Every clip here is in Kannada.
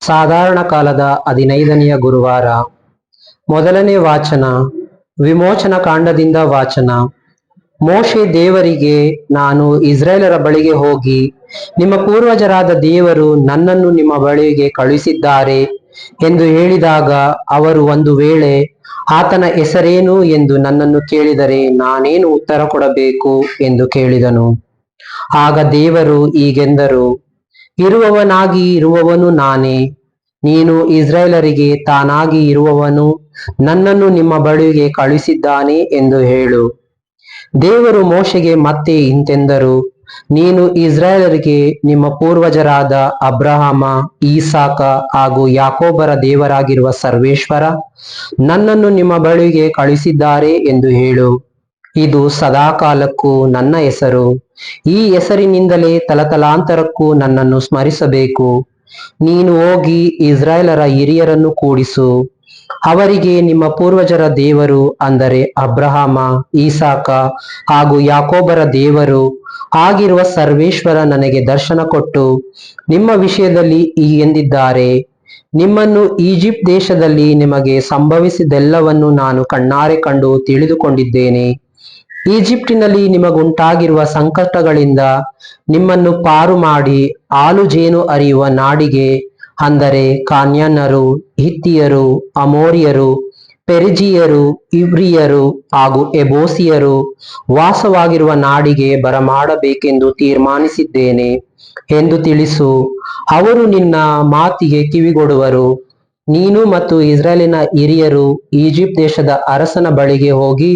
ಸಾಧಾರಣ ಕಾಲದ 15ನೆಯ ಗುರುವಾರ. ಮೊದಲನೇ ವಾಚನ ವಿಮೋಚನ ಕಾಂಡದಿಂದ ವಾಚನ. ಮೋಶೆ ದೇವರಿಗೆ, ನಾನು ಇಸ್ರಾಯೇಲರ ಬಳಿಗೆ ಹೋಗಿ, ನಿಮ್ಮ ಪೂರ್ವಜರಾದ ದೇವರು ನನ್ನನ್ನು ನಿಮ್ಮ ಬಳಿಗೆ ಕಳುಹಿಸಿದ್ದಾರೆ ಎಂದು ಹೇಳಿದಾಗ, ಅವರು ಒಂದು ವೇಳೆ ಆತನ ಹೆಸರೇನು ಎಂದು ನನ್ನನ್ನು ಕೇಳಿದರೆ ನಾನೇನು ಉತ್ತರ ಕೊಡಬೇಕು ಎಂದು ಕೇಳಿದನು. ಆಗ ದೇವರು ಹೀಗೆಂದರು, ಇರುವವನಾಗಿ ಇರುವವನು ನಾನೇ. ನೀನು ಇಸ್ರಾಯೇಲರಿಗೆ ತಾನಾಗಿ ಇರುವವನು ನನ್ನನ್ನು ನಿಮ್ಮ ಬಳಿಗೆ ಕಳುಹಿಸಿದ್ದಾನೆ ಎಂದು ಹೇಳು. ದೇವರು ಮೋಶೆಗೆ ಮತ್ತೆ ಇಂತೆಂದರು, ನೀನು ಇಸ್ರಾಯೇಲರಿಗೆ ನಿಮ್ಮ ಪೂರ್ವಜರಾದ ಅಬ್ರಹಾಮ, ಈಸಾಕ ಹಾಗೂ ಯಾಕೋಬರ ದೇವರಾಗಿರುವ ಸರ್ವೇಶ್ವರ ನನ್ನನ್ನು ನಿಮ್ಮ ಬಳಿಗೆ ಕಳುಹಿಸಿದ್ದಾರೆ ಎಂದು ಹೇಳು. ಇದು ಸದಾಕಾಲಕ್ಕೂ ನನ್ನ ಹೆಸರು. ಈ ಹೆಸರಿನಿಂದಲೇ ತಲತಲಾಂತರಕ್ಕೂ ನನ್ನನ್ನು ಸ್ಮರಿಸಬೇಕು. ನೀನು ಹೋಗಿ ಇಸ್ರಾಯೇಲರ ಹಿರಿಯರನ್ನು ಕೂಡಿಸು. ಅವರಿಗೆ, ನಿಮ್ಮ ಪೂರ್ವಜರ ದೇವರು, ಅಂದರೆ ಅಬ್ರಹಾಮ, ಈಸಾಕ ಹಾಗೂ ಯಾಕೋಬರ ದೇವರು ಆಗಿರುವ ಸರ್ವೇಶ್ವರ ನನಗೆ ದರ್ಶನ ಕೊಟ್ಟು ನಿಮ್ಮ ವಿಷಯದಲ್ಲಿ ಹೀಗೆಂದಿದ್ದಾರೆ, ನಿಮ್ಮನ್ನು ಈಜಿಪ್ಟ್ ದೇಶದಲ್ಲಿ ನಿಮಗೆ ಸಂಭವಿಸಿದೆಲ್ಲವನ್ನು ನಾನು ಕಣ್ಣಾರೆ ಕಂಡು ತಿಳಿದುಕೊಂಡಿದ್ದೇನೆ. ಈಜಿಪ್ಟಿನಲ್ಲಿ ನಿಮಗುಂಟಾಗಿರುವ ಸಂಕಟಗಳಿಂದ ನಿಮ್ಮನ್ನು ಪಾರು ಮಾಡಿ ಹಾಲು ಜೇನು ಹರಿಯುವ ನಾಡಿಗೆ, ಅಂದರೆ ಕಾನ್ಯಾನರು, ಹಿತ್ತಿಯರು, ಅಮೋರಿಯರು, ಪೆರಿಜಿಯರು, ಇವ್ರಿಯರು ಹಾಗೂ ಎಬೋಸಿಯರು ವಾಸವಾಗಿರುವ ನಾಡಿಗೆ ಬರಮಾಡಬೇಕೆಂದು ತೀರ್ಮಾನಿಸಿದ್ದೇನೆ ಎಂದು ತಿಳಿಸು. ಅವರು ನಿನ್ನ ಮಾತಿಗೆ ಕಿವಿಗೊಡುವರು. ನೀನು ಮತ್ತು ಇಸ್ರಾಯೇಲಿನ ಹಿರಿಯರು ಈಜಿಪ್ಟ್ ದೇಶದ ಅರಸನ ಬಳಿಗೆ ಹೋಗಿ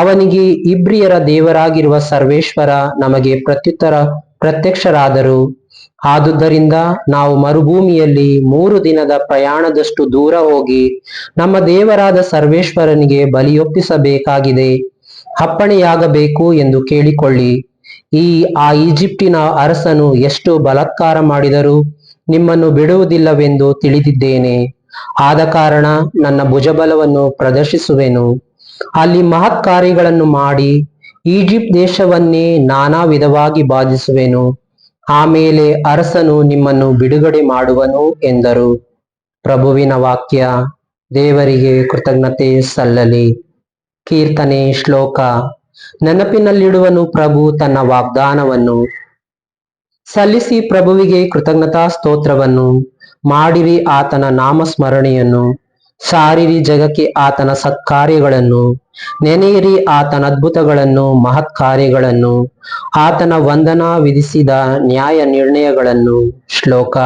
ಅವನಿಗೆ, ಇಬ್ರಿಯರ ದೇವರಾಗಿರುವ ಸರ್ವೇಶ್ವರ ನಮಗೆ ಪ್ರತ್ಯಕ್ಷರಾದರು. ಆದುದರಿಂದ ನಾವು ಮರುಭೂಮಿಯಲ್ಲಿ 3 ದಿನದ ಪ್ರಯಾಣದಷ್ಟು ದೂರ ಹೋಗಿ ನಮ್ಮ ದೇವರಾದ ಸರ್ವೇಶ್ವರನಿಗೆ ಬಲಿಯೊಪ್ಪಿಸಬೇಕಾಗಿದೆ, ಅಪ್ಪಣೆಯಾಗಬೇಕು ಎಂದು ಕೇಳಿಕೊಳ್ಳಿ. ಆ ಈಜಿಪ್ಟಿನ ಅರಸನು ಎಷ್ಟು ಬಲಾತ್ಕಾರ ಮಾಡಿದರೂ ನಿಮ್ಮನ್ನು ಬಿಡುವುದಿಲ್ಲವೆಂದು ತಿಳಿದಿದ್ದೇನೆ. ಆದ ಕಾರಣ ನನ್ನ ಭುಜಬಲವನ್ನು ಪ್ರದರ್ಶಿಸುವೆನು. ಅಲ್ಲಿ ಮಹತ್ ಕಾರ್ಯಗಳನ್ನು ಮಾಡಿ ಈಜಿಪ್ಟ್ ದೇಶವನ್ನೇ ನಾನಾ ವಿಧವಾಗಿ ಬಾಧಿಸುವೆನು. ಆಮೇಲೆ ಅರಸನು ನಿಮ್ಮನ್ನು ಬಿಡುಗಡೆ ಮಾಡುವನು ಎಂದರು. ಪ್ರಭುವಿನ ವಾಕ್ಯ. ದೇವರಿಗೆ ಕೃತಜ್ಞತೆ ಸಲ್ಲಲಿ. ಕೀರ್ತನೆ. ಶ್ಲೋಕ. ನೆನಪಿನಲ್ಲಿಡುವನು ಪ್ರಭು ತನ್ನ ವಾಗ್ದಾನವನ್ನು. ಸಲ್ಲಿಸಿ ಪ್ರಭುವಿಗೆ ಕೃತಜ್ಞತಾ ಸ್ತೋತ್ರವನ್ನು. ಮಾಡಿರಿ ಆತನ ನಾಮಸ್ಮರಣೆಯನ್ನು. ಸಾರಿರಿ ಜಗಕ್ಕೆ ಆತನ ಸತ್ಕಾರ್ಯಗಳನ್ನು. ನೆನೆಯಿರಿ ಆತನ ಅದ್ಭುತಗಳನ್ನು, ಮಹತ್ ಕಾರ್ಯಗಳನ್ನು, ಆತನ ವಂದನಾ ವಿಧಿಸಿದ ನ್ಯಾಯ ನಿರ್ಣಯಗಳನ್ನು. ಶ್ಲೋಕ.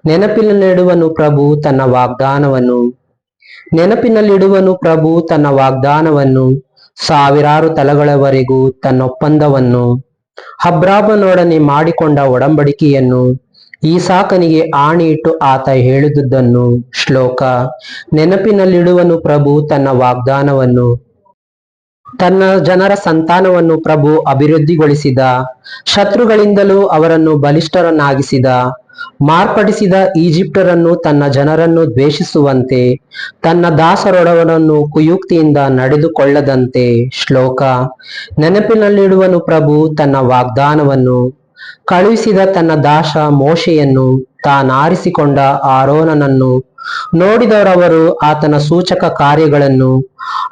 ನೆನಪಿನಲ್ಲಿಡುವನು ಪ್ರಭು ತನ್ನ ವಾಗ್ದಾನವನ್ನು. ನೆನಪಿನಲ್ಲಿಡುವನು ಪ್ರಭು ತನ್ನ ವಾಗ್ದಾನವನ್ನು, ಸಾವಿರಾರು ತಲೆಗಳವರೆಗೂ ತನ್ನ ಒಪ್ಪಂದವನ್ನು. ಅಬ್ರಾಮನೊಡನೆ ಮಾಡಿಕೊಂಡ ಒಡಂಬಡಿಕೆಯನ್ನು, ಈಸಾಕನಿಗೆ ಆಣೆಯಿಟ್ಟು ಆತ ಹೇಳಿದುದನ್ನು. ಶ್ಲೋಕ. ನೆನಪಿನಲ್ಲಿಡುವನು ಪ್ರಭು ತನ್ನ ವಾಗ್ದಾನವನ್ನು. ತನ್ನ ಜನರ ಸಂತಾನವನ್ನು ಪ್ರಭು ಅಭಿವೃದ್ಧಿಗೊಳಿಸಿದ. ಶತ್ರುಗಳಿಂದಲೂ ಅವರನ್ನು ಬಲಿಷ್ಠರನ್ನಾಗಿಸಿದ. ಮಾರ್ಪಡಿಸಿದ ಈಜಿಪ್ಟರನ್ನು ತನ್ನ ಜನರನ್ನು ದ್ವೇಷಿಸುವಂತೆ, ತನ್ನ ದಾಸರೊಡವನ್ನು ಕುಯುಕ್ತಿಯಿಂದ ನಡೆದುಕೊಳ್ಳದಂತೆ. ಶ್ಲೋಕ. ನೆನಪಿನಲ್ಲಿಡುವನು ಪ್ರಭು ತನ್ನ ವಾಗ್ದಾನವನ್ನು. ಕಳುಹಿಸಿದ ತನ್ನ ದಾಸ ಮೋಶೆಯನ್ನು, ತಾನಾರಿಸಿಕೊಂಡ ಆರೋನನನ್ನು ನೋಡಿದವರವರು ಆತನ ಸೂಚಕ ಕಾರ್ಯಗಳನ್ನು,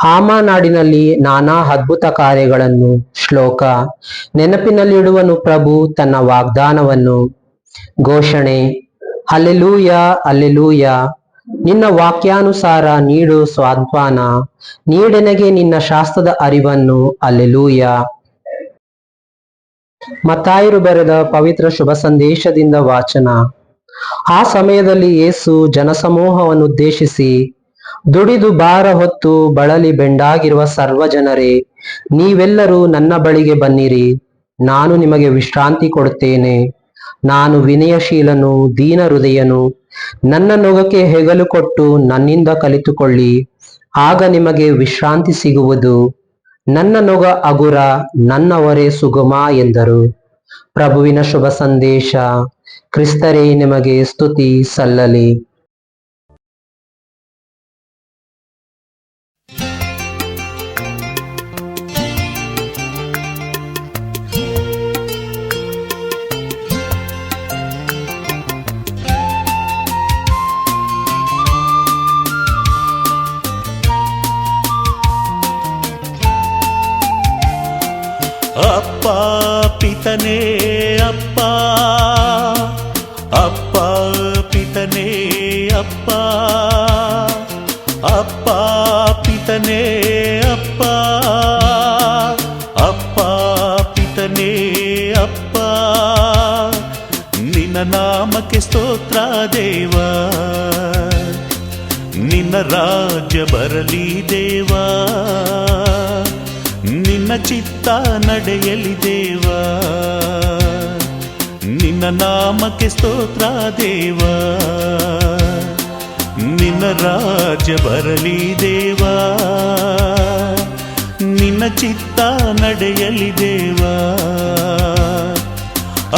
ಹಾಮಾ ನಾಡಿನಲ್ಲಿ ನಾನಾ ಅದ್ಭುತ ಕಾರ್ಯಗಳನ್ನು. ಶ್ಲೋಕ. ನೆನಪಿನಲ್ಲಿಡುವನು ಪ್ರಭು ತನ್ನ ವಾಗ್ದಾನವನ್ನು. ಘೋಷಣೆ. Hallelujah, hallelujah. ನಿನ್ನ ವಾಕ್ಯಾನುಸಾರ ನೀಡು ಸಾಂತ್ವನ. ನೀಡೆನಗೆ ನಿನ್ನ ಶಾಸ್ತ್ರದ ಅರಿವನ್ನು. ಹಲ್ಲೆಲೂಯ. ಮತ್ತಾಯರು ಬರೆದ ಪವಿತ್ರ ಶುಭ ಸಂದೇಶದಿಂದ ವಾಚನ. ಆ ಸಮಯದಲ್ಲಿ ಯೇಸು ಜನಸಮೂಹವನ್ನು ಉದ್ದೇಶಿಸಿ, ದುಡಿದು ಭಾರ ಹೊತ್ತು ಬಳಲಿ ಬೆಂಡಾಗಿರುವ ಸರ್ವ ಜನರೇ, ನೀವೆಲ್ಲರೂ ನನ್ನ ಬಳಿಗೆ ಬನ್ನಿರಿ, ನಾನು ನಿಮಗೆ ವಿಶ್ರಾಂತಿ ಕೊಡುತ್ತೇನೆ. ನಾನು ವಿನಯಶೀಲನು, ದೀನ ಹೃದಯನು. ನನ್ನ ನೊಗಕ್ಕೆ ಹೆಗಲು ಕೊಟ್ಟು ನನ್ನಿಂದ ಕಲಿತುಕೊಳ್ಳಿ, ಆಗ ನಿಮಗೆ ವಿಶ್ರಾಂತಿ ಸಿಗುವುದು. ನನ್ನ ನೊಗ ಹಗುರ, ನನ್ನ ಹೊರೆ ಸುಗಮ ಎಂದರು. ಪ್ರಭುವಿನ ಶುಭ ಸಂದೇಶ. ಕ್ರಿಸ್ತರೇ, ನಿಮಗೆ ಸ್ತುತಿ ಸಲ್ಲಲಿ. ಪಿತನೇ ಅಪ್ಪ, ಅಪ್ಪ ಪಿತನೇ ಅಪ್ಪ, ಅಪ್ಪ ಪಿತನೇ ಅಪ್ಪ, ಅಪ್ಪ ಪಿತನೇ ಅಪ್ಪ. ನಿನ್ನ ನಾಮಕ್ಕೆ ಸ್ತೋತ್ರ ದೇವ, ನಿನ್ನ ರಾಜ್ಯ ಬರಲಿ ದೇವ, ನಿನ್ನ ಚಿತ್ತ ನಡೆಯಲಿ ದೇವ. ನಿನ್ನ ನಾಮಕ್ಕೆ ಸ್ತೋತ್ರ ದೇವ, ನಿನ್ನ ರಾಜ್ಯ ಬರಲಿ ದೇವ, ನಿನ್ನ ಚಿತ್ತ ನಡೆಯಲಿ ದೇವ.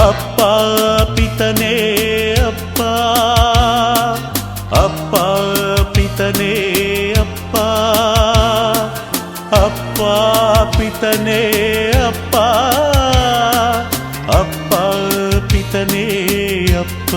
ಅಪ್ಪ ಪಿತನೇ ಅಪ್ಪ, ಅಪ್ಪ ಪಿತನೇ ಅಪ್ಪ, ಅಪ್ಪ ಪಿತನೇ ಅಪ್ಪ, ಅಪ್ಪ ಪಿತನೇ ಅಪ್ಪ.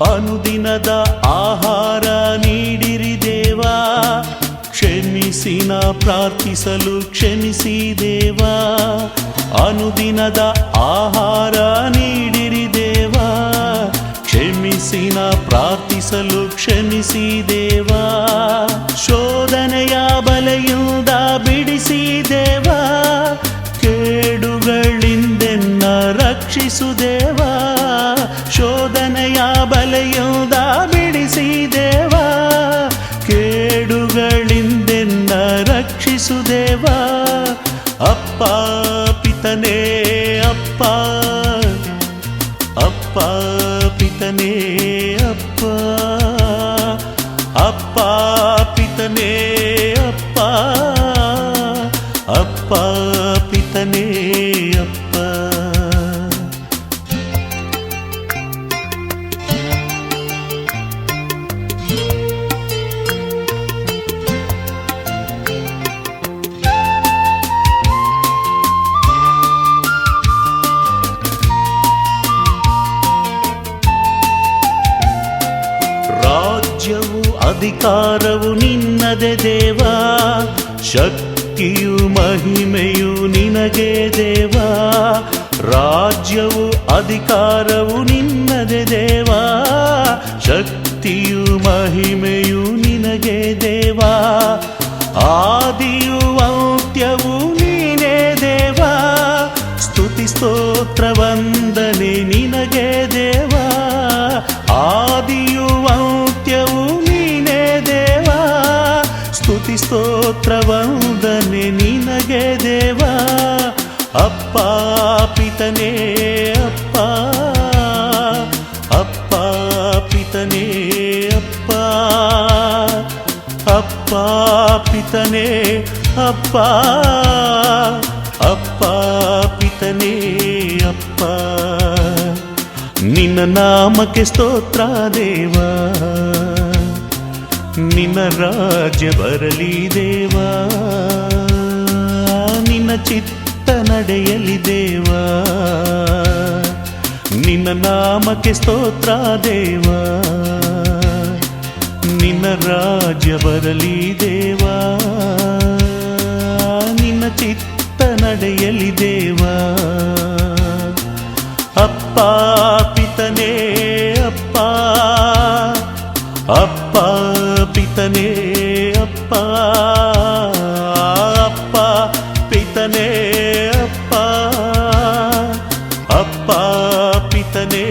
ಅನುದಿನದ ಆಹಾರ ನೀಡಿರಿ ದೇವ, ಕ್ಷಮಿಸಿ ನಾ ಪ್ರಾರ್ಥಿಸಲು ಕ್ಷಮಿಸಿ ದೇವ. ಅನುದಿನದ ಆಹಾರ ನೀಡಿರಿ ದೇವ, ಕ್ಷಮಿಸಿ ನಾ ಪ್ರಾರ್ಥಿಸಲು ಕ್ಷಮಿಸಿ ದೇವ. ಶೋಧನೆಯ ಬಲೆಯಿಂದ ಬಿಡಿಸಿ ದೇವ, ಕೇಡುಗಳಿಂದೆನ್ನ ರಕ್ಷಿಸು ದೇವ. ಶೋಧನೆಯ ಬಲೆಯಿಂದ ಬಿಡಿಸಿ ದೇವ, ಕೇಡುಗಳಿಂದೆನ್ನ ರಕ್ಷಿಸು ದೇವ. ಅಪ್ಪ ಪಿತನೇ ಅಪ್ಪ, ಅಪ್ಪ ಪಿತನೇ ಅಪ್ಪ, ಅಪ್ಪ ಪಿತನೇ ಅಪ್ಪ, ಅಪ್ಪ ಪಿತನೇ ಅಪ್ಪ. ರಾಜ್ಯವು ಅಧಿಕಾರವು ನಿನ್ನದೇ ದೇವ, ಶಕ್ತಿಯು ಮಹಿಮೆಯು ನಿನಗೆ ದೇವ. ರಾಜ್ಯವು ಅಧಿಕಾರವು ನಿನ್ನದೇ ದೇವ, ಶಕ್ತಿಯು ಮಹಿಮೆಯು ನಿನಗೆ ದೇವ. ಆದಿಯು ಅಂತ್ಯವು ನೀನೇ ದೇವ, ಸ್ತುತಿ ಸ್ತೋತ್ರ ವಂದನೆ ನಿನಗೆ ದೇವ. ಆದಿಯು ಅಂತ್ಯವು ನೀನೇ ದೇವ, ಸ್ತುತಿ ಸ್ತೋತ್ರ ವಂದನೆ ನಿನಗೆ ದೇವ. ಅಪ್ಪ ಪಿತನೇ ಅಪ್ಪ, ಅಪ್ಪ ಪಿತನೇ ಅಪ್ಪ, ಅಪ್ಪ ಪಿತನೇ ಅಪ್ಪ, ಅಪ್ಪ ಪಿತನೇ ಅಪ್ಪ. ನಿನ್ನ ನಾಮಕ್ಕೆ ಸ್ತೋತ್ರ ದೇವ, ನಿನ್ನ ರಾಜ್ಯ ಬರಲಿ ದೇವ, ನಿನ್ನ ಚಿತ್ತ ನಡೆಯಲಿ ದೇವ. ನಿನ್ನ ನಾಮಕ್ಕೆ ಸ್ತೋತ್ರ ದೇವ, ನಿನ್ನ ರಾಜ್ಯ ಬರಲಿ ದೇವ, ನಿನ್ನ ಚಿತ್ತ ನಡೆಯಲಿ ದೇವ. ಅಪ್ಪ ಪಿತನೇ ಅಪ್ಪ, ಅಪ್ಪ ಪಿತನೇ ಅಪ್ಪ, ಅಪ್ಪ ಪಿತನೇ ಅಪ್ಪ, ಅಪ್ಪ ಪಿತನೇ